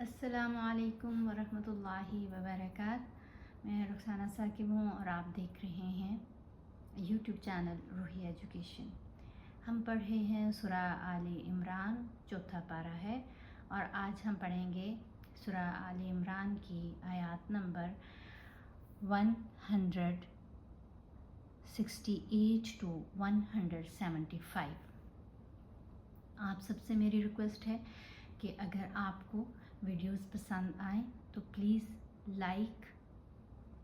अस्सलामु अलैकुम वरहमतुल्लाहि वबरकात। मैं रुखसाना साकिब हूँ और आप देख रहे हैं यूट्यूब चैनल रूही एजुकेशन। हम पढ़ रहे हैं सूरा आले इमरान, चौथा पारा है और आज हम पढ़ेंगे सूरा आले इमरान की आयत नंबर 168 टू 175। आप सबसे मेरी रिक्वेस्ट है कि अगर आपको वीडियोस पसंद आए तो प्लीज़ लाइक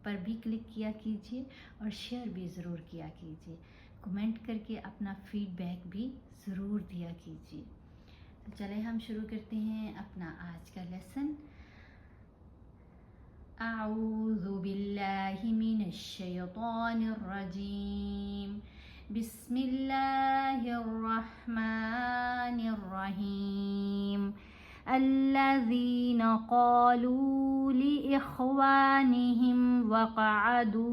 पर भी क्लिक किया कीजिए और शेयर भी ज़रूर किया कीजिए। कमेंट करके अपना फीडबैक भी ज़रूर दिया कीजिए। तो चले हम शुरू करते हैं अपना आज का लेसन। अऊज़ु बिल्लाहि मिनश शैतानिर रजीम। बिस्मिल्लाहिर रहमानिर रहीम। अल्लज़ीना क़ालू लिइख़वानिहिम वक़अदू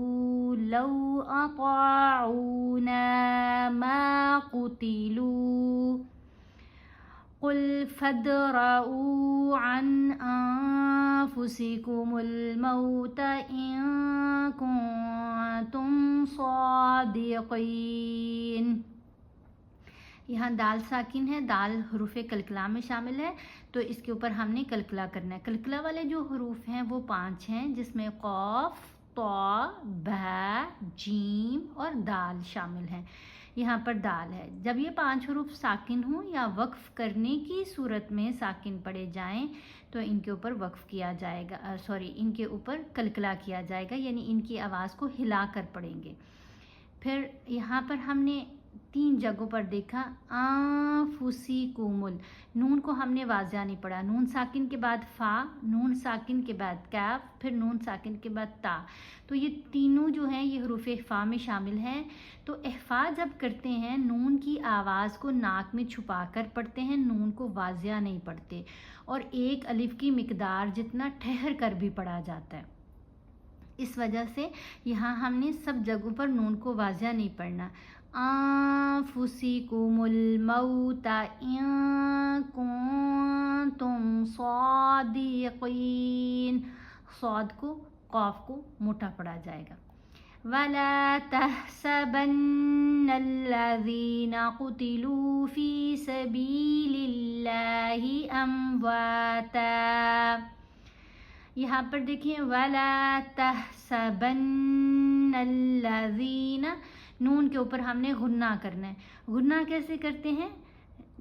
लौ अताऊना मा क़ुतिलू क़ुल फ़द्रऊ अन अनफ़ुसिकुमुल मौत इन कुन्तुम सादिक़ीन। यहाँ दाल साकिन है, दाल हरूफ कलकला में शामिल है, तो इसके ऊपर हमने कलकला करना है। कलकला वाले जो हरूफ हैं वो 5 हैं, जिसमें क़ाफ, तौ, बा, जीम और दाल शामिल हैं। यहाँ पर दाल है। जब ये 5 हरूफ साकिन हों या वक्फ़ करने की सूरत में साकिन पड़े जाएं तो इनके ऊपर वक्फ़ किया जाएगा, इनके ऊपर कलकला किया जाएगा, यानी इनकी आवाज़ को हिला कर पढ़ेंगे। फिर यहाँ पर हमने 3 जगहों पर देखा आफुसिकुमुल, नून को हमने वाज़िया नहीं पढ़ा। नून साकिन के बाद फ़ा, नून साकिन के बाद कैफ, फिर नून साकिन के बाद ता। तो ये तीनों जो हैं ये हरूफ इख़फ़ा में शामिल हैं। तो इख़फ़ा जब करते हैं नून की आवाज़ को नाक में छुपा कर पढ़ते हैं, नून को वाज़िया नहीं पढ़ते, और एक अलिफ की मिक़दार जितना ठहर कर भी पढ़ा जाता है। इस वजह से यहाँ हमने सब जगहों पर नून को वाज़िया नहीं पढ़ना। आफुसिकुमुल मौता इन कुन्तुम सादिक़ीन, सौद को क़ाफ को मोटा पढ़ा जाएगा। वला तहसबन्नल्लज़ीना क़ुतिलू फ़ी सबीलिल्लाहि अम्वाता। यहाँ पर देखिए वला तहसबन्नल्लज़ीना, नून के ऊपर हमने गुन्ना करना है। गुन्ना कैसे करते हैं?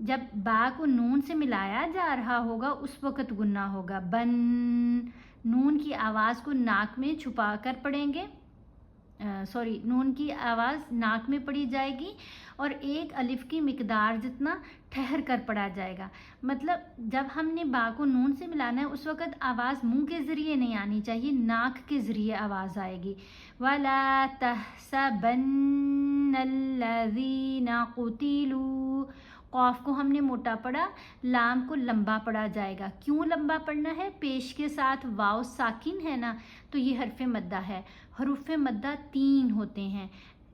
जब बा को नून से मिलाया जा रहा होगा उस वक़्त गुन्ना होगा। बन, नून की आवाज़ को नाक में छुपा कर पढ़ेंगे, नून की आवाज़ नाक में पढ़ी जाएगी और एक अलिफ की मिक़दार जितना ठहर कर पढ़ा जाएगा। मतलब जब हमने बा को नून से मिलाना है उस वक़्त आवाज़ मुंह के ज़रिए नहीं आनी चाहिए, नाक के ज़रिए आवाज़ आएगी। वला तहसबन्नल्लज़ीना क़ुतिलू, क़ाफ को हमने मोटा पढ़ा, लाम को लंबा पढ़ा जाएगा। क्यों लंबा पढ़ना है? पेश के साथ वाव साकिन है ना, तो ये हरफ मद्दा है। हरूफ मद्दा 3 होते हैं।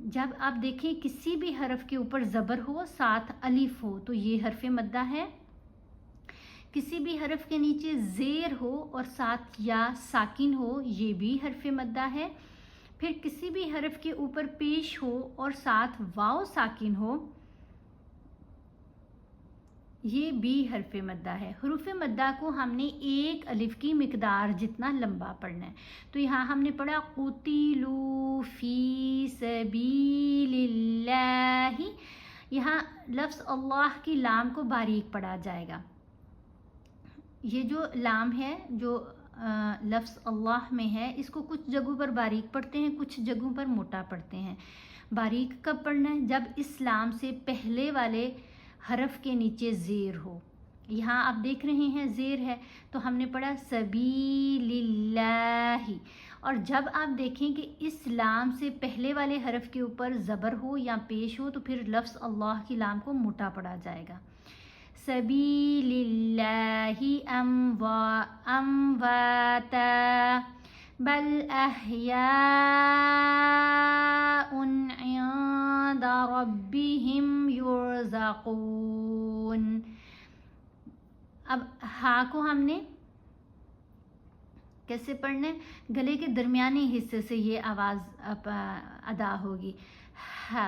जब आप देखें किसी भी हरफ के ऊपर ज़बर हो साथ अलिफ हो तो ये हरफ मद्दा है। किसी भी हरफ के नीचे ज़ेर हो और साथ या साकिन हो, ये भी हरफ मद्दा है। फिर किसी भी हरफ के ऊपर पेश हो और साथ वाव साकिन हो, ये भी हरफ मद्दा है। हरूफ मद्दा को हमने एक अलिफ की मिक़दार जितना लंबा पढ़ना है। तो यहाँ हमने पढ़ा क़ुतिलू फ़ी सबीलिल्लाहि, यहाँ लफ्ज़ अल्लाह की लाम को बारीक पढ़ा जाएगा। ये जो लाम है जो लफ्ज़ अल्लाह में है, इसको कुछ जगहों पर बारीक पढ़ते हैं, कुछ जगहों पर मोटा पढ़ते हैं। बारीक कब पढ़ना है? जब इस लाम से पहले वाले हरफ के नीचे ज़ेर हो। यहाँ आप देख रहे हैं ज़ेर है, तो हमने पढ़ा सबीलिल्लाहि। और जब आप देखें कि इस लाम से पहले वाले हरफ के ऊपर ज़बर हो या पेश हो तो फिर लफ्ज़ अल्लाह की लाम को मोटा पढ़ा जाएगा। सबीलिल्लाहि अम्वाता बल अहयाउन इंद रब्बिहिम युरज़क़ून। अब हा को हमने कैसे पढ़ना है, गले के दरमियानी हिस्से से ये आवाज़ अदा होगी। हा,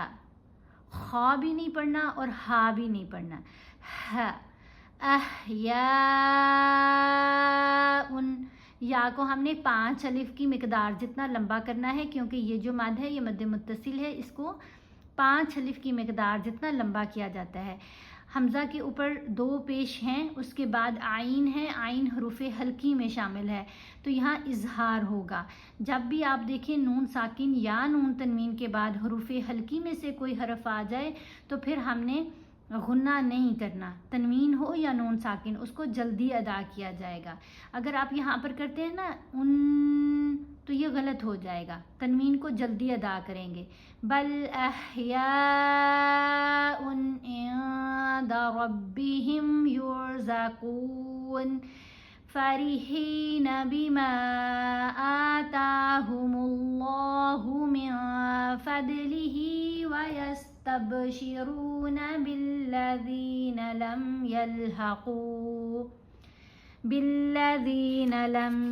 खा भी नहीं पढ़ना और हा भी नहीं पढ़ना। हा, या उन, या को हमने 5 अलिफ की मिकदार जितना लंबा करना है, क्योंकि ये जो मद है ये मद मुत्तसिल है, इसको 5 अलिफ की मिकदार जितना लंबा किया जाता है। हमज़ा के ऊपर 2 पेश हैं, उसके बाद आइन है, आइन हरूफ हल्की में शामिल है, तो यहाँ इजहार होगा। जब भी आप देखें नून साकिन या नून तनवीन के बाद हरूफ हल्की में से कोई हरफ आ जाए तो फिर हमने गुन्ना नहीं करना, तनवीन हो या नून साकिन उसको जल्दी अदा किया जाएगा। अगर आप यहाँ पर करते हैं ना उन, तो ये गलत हो जाएगा, तनवीन को जल्दी अदा करेंगे। बल अहयाउन इंद रब्बिहिम युरज़क़ून फरिहीन बिमा आताहुमुल्लाहु मिन फदलिही व यस्तबशिरून बिल्लज़ीन लम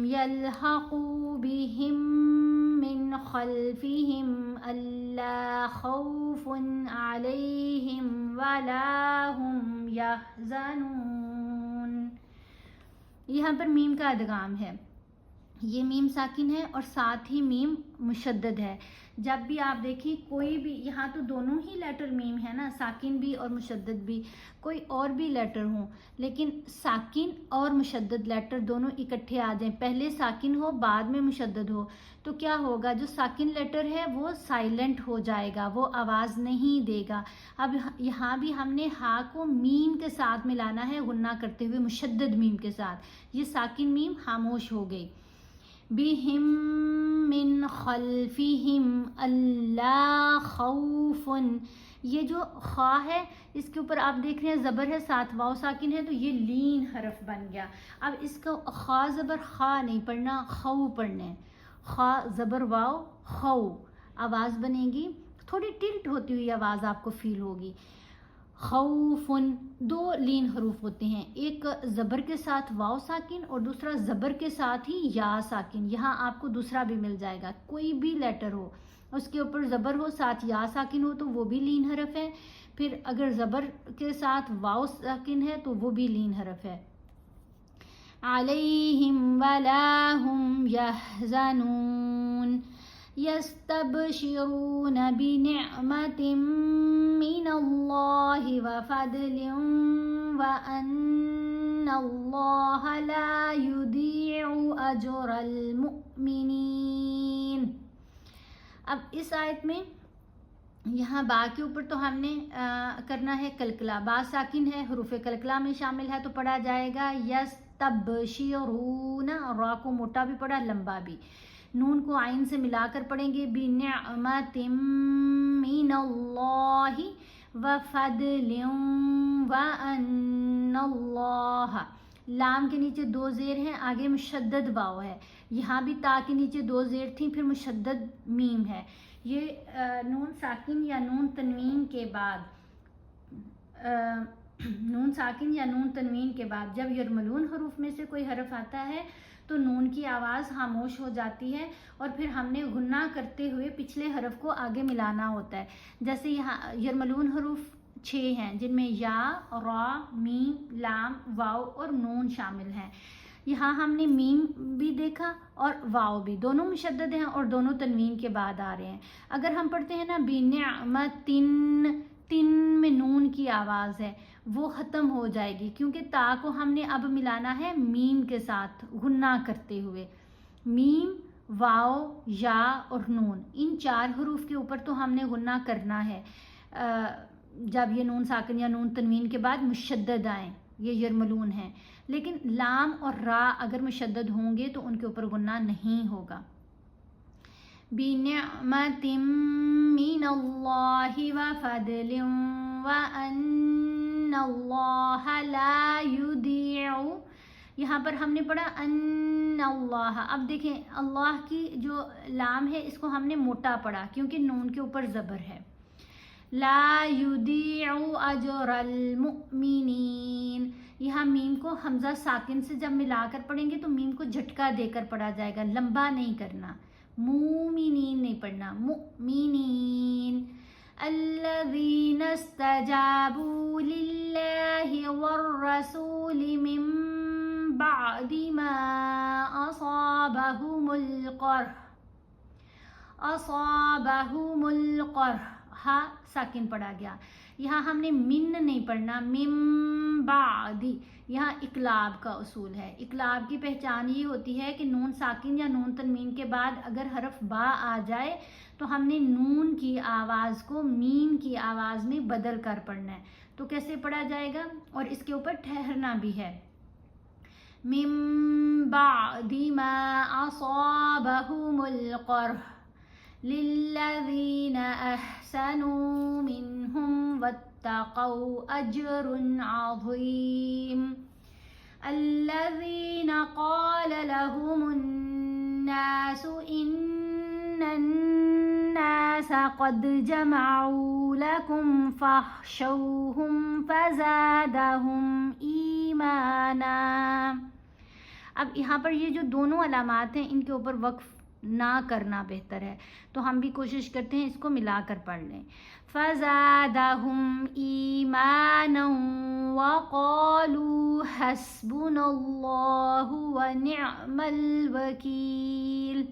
यल्हक़ू बिहिम मिन खल्फ़िहिम अल्ला खौफ़ुन अलैहिम वला हुम यहज़नून। यहाँ पर मीम का अदगाम है, ये मीम साकिन है और साथ ही मीम मुशद्दद है। जब भी आप देखिए कोई भी, यहाँ तो दोनों ही लेटर मीम है ना, साकिन भी और मुशद्दद भी, कोई और भी लेटर हो लेकिन साकिन और मुशद्दद लेटर दोनों इकट्ठे आ जाएं, पहले साकिन हो बाद में मुशद्दद हो, तो क्या होगा, जो साकिन लेटर है वो साइलेंट हो जाएगा, वो आवाज़ नहीं देगा। अब यहाँ भी हमने हा को मीम के साथ मिलाना है गुन्ना करते हुए, मुशद्दद मीम के साथ, ये साकिन मीम खामोश हो गई। बिहिम मिन खल्फिहिम अल्ला खौफुन, ये जो खा है इसके ऊपर आप देख रहे हैं ज़बर है, साथ वाव साकिन है, तो ये लीन हरफ बन गया। अब इसका खा ज़बर खा नहीं पढ़ना, खौ पढ़ना है, खा ज़बर वाव खौ, आवाज़ बनेगी, थोड़ी टिल्ट होती हुई आवाज़ आपको फील होगी। खौफुन, 2 लीन हरूफ होते हैं, एक ज़बर के साथ वाव साकिन और दूसरा ज़बर के साथ ही या साकिन। यहाँ आपको दूसरा भी मिल जाएगा, कोई भी लेटर हो उसके ऊपर ज़बर हो साथ या साकिन हो तो वो भी लीन हरफ है, फिर अगर ज़बर के साथ वाव साकिन है तो वो भी लीन हरफ है। अलैहिम वला हुम यहज़नून यस्तबशिरून बिनिअमतिम मिनल्लाहि व फदलिन व अन्नल्लाह ला युदीउ अजरल मुमिनीन। अब इस आयत में यहाँ बा के ऊपर तो हमने करना है कलकला, बा साकिन है, हुरूफ कलकला में शामिल है, तो पढ़ा जाएगा यस्तबशिरून, रा को मोटा भी पढ़ा लंबा भी, नून को आइन से मिलाकर पढ़ेंगे, बिनिअमतिम मिनल्लाहि व फदलिन व अन्नल्लाह, लाम के नीचे 2 ज़ेर हैं, आगे मुशद्दद वाव है, यहाँ भी ता के नीचे 2 ज़ेर थी, फिर मुशद्दद मीम है। ये नून साकिन या नून तनवीन के बाद नून साकिन या नून तनवीन के बाद जब यरमलून हरूफ में से कोई हरफ आता है तो नून की आवाज़ खामोश हो जाती है और फिर हमने गुन्ना करते हुए पिछले हरफ को आगे मिलाना होता है। जैसे यहाँ यरमलून हरूफ 6 हैं जिनमें या, रा, मीम, लाम, वाव और नून शामिल हैं। यहाँ हमने मीम भी देखा और वाव भी, दोनों मुशद्दद हैं और दोनों तनवीन के बाद आ रहे हैं। अगर हम पढ़ते हैं ना बिनिअमतिन, तिन में नून की आवाज़ है वो ख़त्म हो जाएगी क्योंकि ता को हमने अब मिलाना है मीम के साथ गुन्ना करते हुए। मीम, वाव, या और नून, इन 4 हरूफ के ऊपर तो हमने गुन्ना करना है जब ये नून साकिन या नून तनवीन के बाद मुशद्दद आए, ये यरमलून है। लेकिन लाम और रा अगर मुशद्दद होंगे तो उनके ऊपर गुन्ना नहीं होगा। बिनिअमतिम मिनल्लाहि व फदलिन व अन्नल्लाह ला युदीउ, यहाँ पर हमने पढ़ा अन्नल्लाह। अब देखें अल्लाह की जो लाम है इसको हमने मोटा पढ़ा क्योंकि नून के ऊपर ज़बर है। لا युदीउ अजरल मुमिनीन। यहाँ मीम को हमजा साकिन से जब मिलाकर पढ़ेंगे तो मीम को झटका देकर पढ़ा जाएगा, लंबा नहीं करना, मुमिनीन नहीं पढ़ना, मुमिनीन। अल्लज़ीना इस्तजाबू लिल्लाहि वर्रसूलि मिन बअदि मा असाबहुमुल क़र्ह, हा साकिन पढ़ा गया। यहाँ हमने मिन नहीं पढ़ना, मिम बादी। यहाँ इकलाब का उसूल है। इकलाब की पहचान ये होती है कि नून साकिन या नून तनवीन के बाद अगर हरफ बा आ जाए तो हमने नून की आवाज़ को मीम की आवाज़ में बदल कर पढ़ना है। तो कैसे पढ़ा जाएगा, और इसके ऊपर ठहरना भी है। मिम बादी मा असाबहुमुल क़र्ह लिल्लज़ीना अहसनू मिनहुम वत्तक़ौ अज्रुन अज़ीम। अल्लज़ीना क़ाल लहुमुन्नासु इन्नन्नास क़द जमअू लकुम फ़ख़शौहुम फ़ज़ादहुम ईमाना। अब यहाँ पर ये जो दोनों अलामात हैं इनके ऊपर वक्फ ना करना बेहतर है, तो हम भी कोशिश करते हैं इसको मिलाकर पढ़ लें। फ़ज़ादहुम ईमानन वक़ालू हस्बुनल्लाहु व निअमल वकील।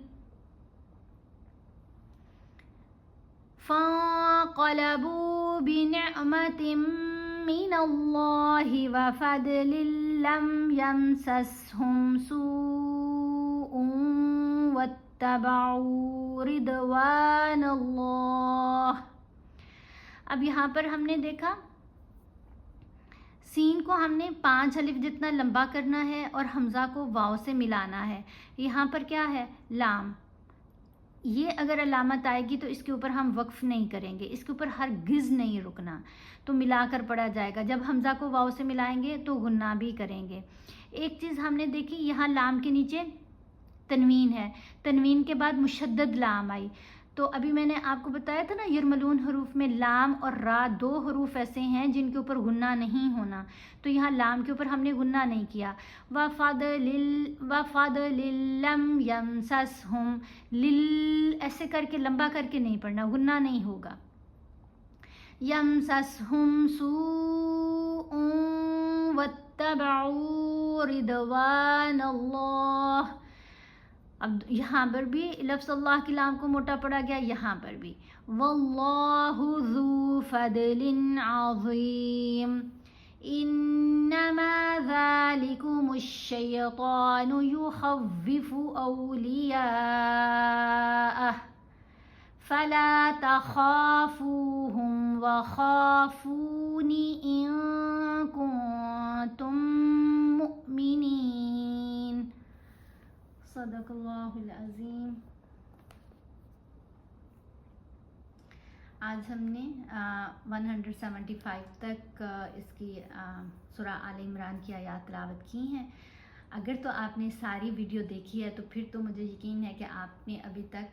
फ़न्क़लबू बिनिअमतिन मिनल्लाहि व फ़द्लिन लम यमससहुम सूअुन वत्तबऊ रिदवानल्लाह। अब यहाँ पर हमने देखा सीन को हमने 5 अलिफ जितना लंबा करना है और हमज़ा को वाव से मिलाना है। यहाँ पर क्या है, लाम। ये अगर अलामत आएगी तो इसके ऊपर हम वक्फ नहीं करेंगे, इसके ऊपर हरगिज़ नहीं रुकना, तो मिलाकर पढ़ा जाएगा। जब हमज़ा को वाव से मिलाएंगे तो गुन्ना भी करेंगे। एक चीज़ हमने देखी, यहाँ लाम के नीचे तनवीन है, तनवीन के बाद मुशद्दद लाम आई। तो अभी मैंने आपको बताया था ना, यरमलून हरूफ में लाम और रा 2 हरूफ ऐसे हैं जिनके ऊपर गुन्ना नहीं होना, तो यहाँ लाम के ऊपर हमने गुन्ना नहीं किया। वफ़द्लिन लम यमससहुम, लिल ऐसे करके लंबा करके नहीं पढ़ना, गुन्ना नहीं होगा। यमससहुम सूअुन वत्तबऊ रिदवानल्लाह। अब यहाँ पर भी लफ्ज़ अल्लाह की लाम को मोटा पड़ा गया, यहाँ पर भी वल्लाहु ज़ू फ़द्लिन अज़ीम। इन्नमा ज़ालिकुमुश शैतानु युख़व्विफ़ु औलियाअह फ़ला तख़ाफ़ूहुम वख़ाफ़ूनी इन कुन्तुम मुमिनीन। सदक़ल्लाहुल अज़ीम। आज हमने 175 तक इसकी सूरा आल इमरान की आयत तिलावत की हैं। अगर तो आपने सारी वीडियो देखी है तो फिर तो मुझे यकीन है कि आपने अभी तक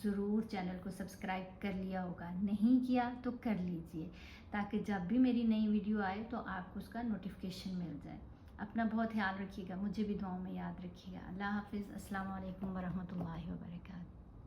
ज़रूर चैनल को सब्सक्राइब कर लिया होगा, नहीं किया तो कर लीजिए, ताकि जब भी मेरी नई वीडियो आए तो आपको उसका नोटिफिकेशन मिल जाए। अपना बहुत ख्याल रखिएगा, मुझे भी दुआओं में याद रखिएगा। अल्लाह हाफ़िज़। अस्सलामु अलैकुम वरहमतुल्लाहि वबरकातुहू।